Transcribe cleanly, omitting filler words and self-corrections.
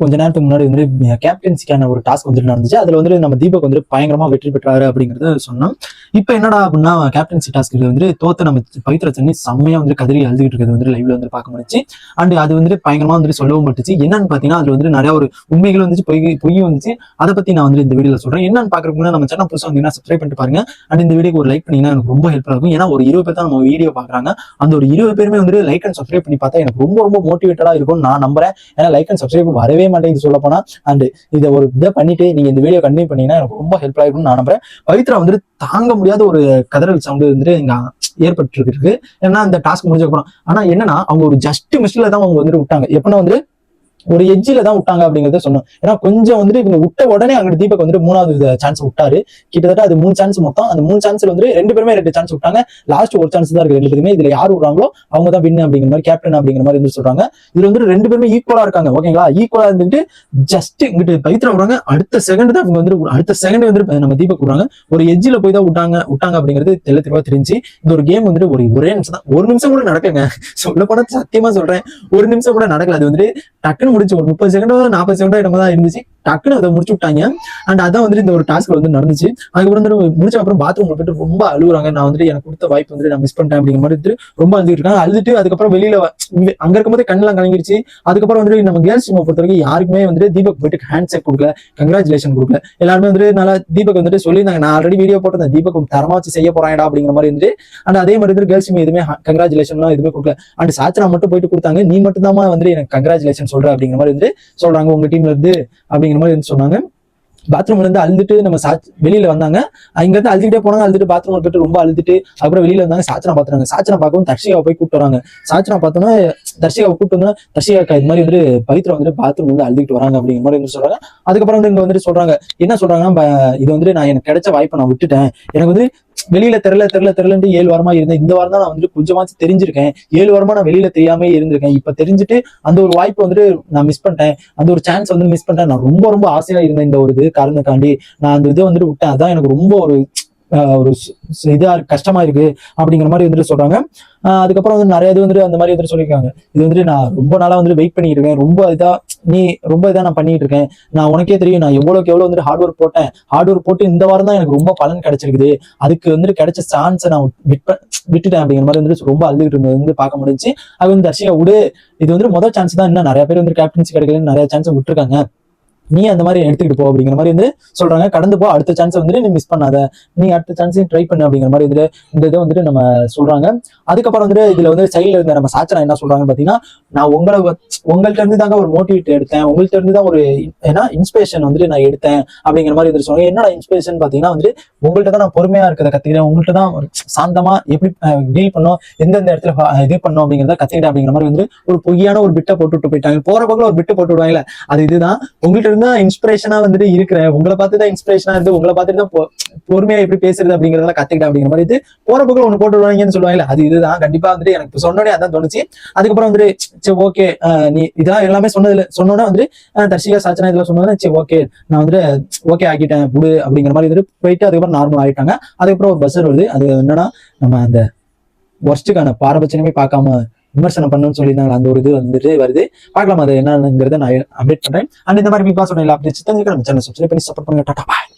கொஞ்ச நேரத்துக்கு முன்னாடி வந்து கேப்டன்சிக்கான ஒரு டாஸ்க் வந்துட்டு நடந்துச்சு. அதுல வந்து நம்ம தீபக் வந்து பயங்கரமா வெற்றி பெற்றாரு அப்படிங்கறத சொன்னோம். இப்ப என்னடா அப்படின்னா கேப்டன்சி டாஸ்க் வந்து தோத்த நம்ம பவித்ரா சென்னி செம்மையா வந்து கதறி அழுதுகிட்டு இருக்கிறது வந்து லைவ்ல வந்து பார்க்க முடிச்சு. அண்ட் அது வந்து பயங்கரமா வந்து சொல்லவும் பட்டுச்சு. என்னன்னு பாத்தீங்கன்னா அதுல வந்து நிறைய ஒரு உண்மைகள் வந்துச்சு, பொய் வந்துச்சு. அதை பத்தி நான் வந்து இந்த வீடியோல சொல்றேன். என்னன்னு பாக்குறதுக்கு முன்னாடி நம்ம சேனல் புதுசா வந்தீங்கன்னா சப்ஸ்கிரைப் பண்ணிட்டு பாருங்க. அண்ட் இந்த வீடியோக்கு ஒரு லைக் பண்ணீங்கன்னா எனக்கு ரொம்ப ஹெல்ப்ஃபுல்லா இருக்கும். ஏன்னா ஒரு 20 பேர் தான் நம்ம வீடியோ பாக்குறாங்க. அந்த ஒரு 20 பேருமே வந்து லைக் அண்ட் சப்ஸ்கிரைப் பண்ணி பார்த்தா எனக்கு ரொம்ப ரொம்ப மோட்டிவேட்டடா இருக்கும் நான் நம்புறேன். ஏன்னா லைக் அண்ட் சப்ஸ்கிரைப் வரவே மாட்டேங்குது சொல்ல போனா. அண்ட் இதை ஒரு இதை பண்ணிட்டு நீங்க இந்த வீடியோ கண்டினியூ பண்ணீங்கன்னா எனக்கு ரொம்ப ஹெல்ப்ஃபுல்லா இருக்கும்னு நான் நம்புறேன். பவித்ரா வந்து தாங்க முடியாத ஒரு கதறல் சவுண்ட் வந்து இங்க ஏற்பட்டு இருக்கு. ஏன்னா இந்த டாஸ்க் முடிஞ்சப்பறம் ஆனா என்னன்னா அவங்க ஒரு ஜஸ்ட் மிஸ்ல தான் அவங்க வந்து விட்டாங்க. எப்பன்னா வந்து ஒரு எட்ஜில தான் விட்டாங்க அப்படிங்கறத சொன்னோம். ஏன்னா கொஞ்சம் வந்துட்டு இவங்க விட்ட உடனே அங்க தீபக் வந்து 3வது சான்ஸ் விட்டாரு. கிட்டத்தட்ட அது 3 சான்ஸ் மொத்தம். அந்த 3 சான்ஸ்ல வந்து 2 பேருமே 2 சான்ஸ் விட்டாங்க. லாஸ்ட் ஒரு சான்ஸ் தான் இருக்கு 2 பேருமே. இதுல யாரு விடுறாங்களோ அவங்க தான் வின் அப்படிங்கிற மாதிரி கேப்டன் அப்படிங்கிற மாதிரி வந்து சொல்றாங்க. இதுல வந்து 2 பேருமே ஈக்குவலா இருக்காங்க. ஓகேங்களா? ஈக்குவலா இருந்துட்டு ஜஸ்ட் இங்கிட்டு பவித்ரா விடுறாங்க. அடுத்த செகண்ட் தான் இவங்க வந்து அடுத்த செகண்ட் வந்து நம்ம தீபக் விடுறாங்க. ஒரு எட்ஜில போய் தான் விட்டாங்க அப்படிங்கிறது தெளிவா தெரிஞ்சு இந்த ஒரு கேம் வந்துட்டு ஒரே நிமிஷம் தான், ஒரு நிமிஷம் கூட நடக்கலங்க. சொல்ல போனா சத்தியமா சொல்றேன், ஒரு நிமிஷம் கூட நடக்கல. அது வந்து டக்குன்னு முடிச்சு ஒரு 30 செகண்டோ 40 செகண்டோ இடமா தான் இருந்துச்சு. டக்குன்னு அதை முடிச்சு விட்டாங்க. அண்ட் அதான் வந்து இந்த ஒரு டாஸ்க் வந்து நடந்துச்சு. அதுக்கப்புறம் வந்து முடிச்ச அப்புறம் பாத்ரூம் போயிட்டு ரொம்ப அழுகுறாங்க. நான் வந்து எனக்கு கொடுத்த வாய்ப்பு வந்து நான் மிஸ் பண்ணிட்டேன் அப்படிங்கிற மாதிரி ரொம்ப அழுதுட்டு இருக்காங்க. அழுதுட்டு அதுக்கப்புறம் வெளியில அங்க இருக்கும்போது கண்ணெல்லாம் கலங்கிருச்சு. அதுக்கப்புறம் வந்து நம்ம கேர்ள்ஸ் டீமை பொறுத்த வரைக்கும் யாருக்குமே வந்து தீபக் போயிட்டு ஹேண்ட் ஷேக் கொடுக்கல, கங்க்ராச்சுலேஷன் கொடுக்கல. எல்லாருமே வந்து நல்லா தீபக் வந்துட்டு சொல்லியிருந்தாங்க. நான் ஆல்ரெடி வீடியோ போட்டிருந்தேன், தீபக் தரமா வச்சு செய்ய போறாங்கடா அப்படிங்கிற மாதிரி இருந்து. அண்ட் அதே மாதிரி வந்து கேர்ள்ஸ் டீம் எதுவுமே கங்க்ராச்சுலேஷன்லாம் எதுவுமே கொடுக்கல. அண்ட் சாச்சனா மட்டும் போயிட்டு கொடுத்தாங்க. நீ மட்டும் தான் வந்து எனக்கு கங்க்ராச்சுலேஷன் சொல்ற அப்படிங்கிற மாதிரி வந்து சொல்றாங்க உங்க டீம்ல இருந்து அப்படிங்கிற மாதிரி வந்து சொன்னாங்க. பாத்ரூம்ல இருந்து அழுதுட்டு நம்ம வெளியில வந்தாங்க. இங்க இருந்து அழுதுகிட்டே போனாங்க. அழுதுட்டு பாத்ரூம்ல போயிட்டு ரொம்ப அழுதுட்டு அப்புறம் வெளியில வந்தாங்க. சாச்சனா பாத்துறாங்க. சாச்சனா பார்க்கவும் தர்ஷிகாவை போய் கூப்பிட்டு வராங்க. சாச்சனா பார்த்தோன்னா தர்ஷிகாவை கூப்பிட்டு வந்தா தர்ஷிகா இது மாதிரி வந்து பவித்ரா வந்து பாத்ரூம் வந்து அழுதுட்டு வராங்க அப்படிங்கிற மாதிரி வந்து சொல்றாங்க. அதுக்கப்புறம் வந்து இங்க வந்துட்டு சொல்றாங்க, என்ன சொல்றாங்கன்னா, இது வந்து நான் எனக்கு கிடைச்ச வாய்ப்பை நான் விட்டுட்டேன். எனக்கு வந்து வெளியில தெரியலன்ட்டு 7 வாரமா இருந்தேன். இந்த வாரம் தான் நான் வந்து கொஞ்சமாச்சு தெரிஞ்சிருக்கேன். 7 வாரமா நான் வெளியில தெரியாம இருந்திருக்கேன். இப்ப தெரிஞ்சுட்டு அந்த ஒரு வாய்ப்பு வந்து நான் மிஸ் பண்ணிட்டேன். அந்த ஒரு சான்ஸ் வந்து மிஸ் பண்ணிட்டேன். நான் ரொம்ப ரொம்ப ஆசையா இருந்தேன் இந்த ஒரு காரணத்துக்காண்டி நான் அந்த இதை வந்துட்டு விட்டேன். அதான் எனக்கு ரொம்ப ஒரு இதா கஷ்டமா இருக்கு அப்படிங்கிற மாதிரி வந்துட்டு சொல்றாங்க. அதுக்கப்புறம் வந்து நிறைய இது வந்துட்டு அந்த மாதிரி வந்துட்டு சொல்லியிருக்காங்க. இது வந்துட்டு நான் ரொம்ப நாளா வந்து வெயிட் பண்ணிட்டு இருக்கேன். ரொம்ப இதா நான் பண்ணிட்டு இருக்கேன். நான் உனக்கே தெரியும் நான் எவ்வளவுக்கு எவ்வளவு வந்துட்டு ஹார்ட் ஒர்க் போட்டேன். ஹார்ட் ஒர்க் போட்டு இந்த வாரம் தான் எனக்கு ரொம்ப பலன் கிடைச்சிருக்குது. அதுக்கு வந்துட்டு கிடைச்ச சான்ஸை நான் விட்டுட்டேன் அப்படிங்கிற மாதிரி வந்துட்டு ரொம்ப அழுதுகிட்டு இருந்தது வந்து பார்க்க முடிஞ்சு. அது வந்து தர்ஷிகா விடு, இது வந்து முதல் சான்ஸ் தான். இன்னும் நிறைய பேர் வந்து கேப்டன்சி கிடைக்கலன்னு நிறைய சான்ஸ் விட்டுருக்காங்க. நீ அந்த மாதிரி எடுத்துக்கிட்டு போ அப்படிங்கிற மாதிரி வந்து சொல்றாங்க. கடந்து போ, அடுத்த சான்ஸ் வந்துட்டு நீ மிஸ் பண்ணாத, நீ அடுத்த சான்ஸையும் ட்ரை பண்ணு அப்படிங்கிற மாதிரி வந்துட்டு இந்த இதை வந்துட்டு நம்ம சொல்றாங்க. அதுக்கப்புறம் வந்துட்டு இதுல வந்து சைட்ல இருந்த நம்ம சாச்சனா என்ன சொல்றாங்கன்னு பாத்தீங்கன்னா, நான் உங்கள்ட்ட இருந்து தாங்க ஒரு மோட்டிவேட் எடுத்தேன், உங்கள்ட்ட இருந்து தான் ஒரு இன்ஸ்பிரேஷன் வந்துட்டு நான் எடுத்தேன் அப்படிங்கிற மாதிரி வந்துட்டு சொல்றாங்க. என்னோட இன்ஸ்பிரேஷன் பாத்தீங்கன்னா வந்துட்டு உங்கள்ட்ட தான் நான் பொறுமையா இருக்கிறத கத்துக்கிறேன், உங்கள்ட்ட தான் சாந்தமா எப்படி டீல் பண்ணோம், எந்தெந்த இடத்துல இது பண்ணோம் அப்படிங்கிறத கத்துக்கிட்டேன் அப்படிங்கிற மாதிரி வந்து ஒரு பொய்யான ஒரு பிட்டை போட்டுவிட்டு போயிட்டாங்க. போற பக்கம் ஒரு பிட்டு போட்டு விடுவாங்கல்ல, அது இதுதான். உங்கள்ட்ட தான் இன்ஸ்பிரேஷனா வந்துட்டு இருக்கிறேன், உங்களை பார்த்து தான் இன்ஸ்பிரேஷனா இருந்து உங்களை பார்த்துட்டு தான் பொறுமையா எப்படி பேசுறது அப்படிங்கறதெல்லாம் கத்துக்கிட்டேன் அப்படிங்கிற மாதிரி இது போற பக்கம் ஒண்ணு போட்டு விடுவாங்கன்னு சொல்லுவாங்கல்ல, அது இதுதான். கண்டிப்பா வந்துட்டு எனக்கு சொன்னோடனே அதான் தோணுச்சு. அதுக்கப்புறம் வந்துட்டு சரி ஓகே, நீ இதெல்லாம் எல்லாமே சொன்னோன்னே வந்துட்டு தர்ஷிகா சாச்சனா இதெல்லாம் சொன்னோன்னே சரி ஓகே நான் வந்துட்டு ஓகே ஆக்கிட்டேன் புடு அப்படிங்கிற மாதிரி வந்துட்டு போயிட்டு அதுக்கப்புறம் நார்மல் ஆயிட்டாங்க. அதுக்கப்புறம் ஒரு பஸ்ஸர் வருது. அது என்னன்னா நம்ம அந்த ஒர்ஸ்டுக்கான பாரபட்சமே பார்க்காம விமர்சனம் பண்ணணும்னு சொல்லியிருந்தாங்க. அந்த ஒரு இது வந்துட்டு வருது. பார்க்கலாம் அது என்னங்கிறத நான் அப்டேட் பண்றேன். அண்ட் இந்த மாதிரி பிக் பாஸ் அப்டேட்ஸ் தெரிஞ்சுக்க நம்ம சேனல் சப்ஸ்கிரைப் பண்ணி சப்போர்ட் பண்ணுங்க. டாடா பாய்.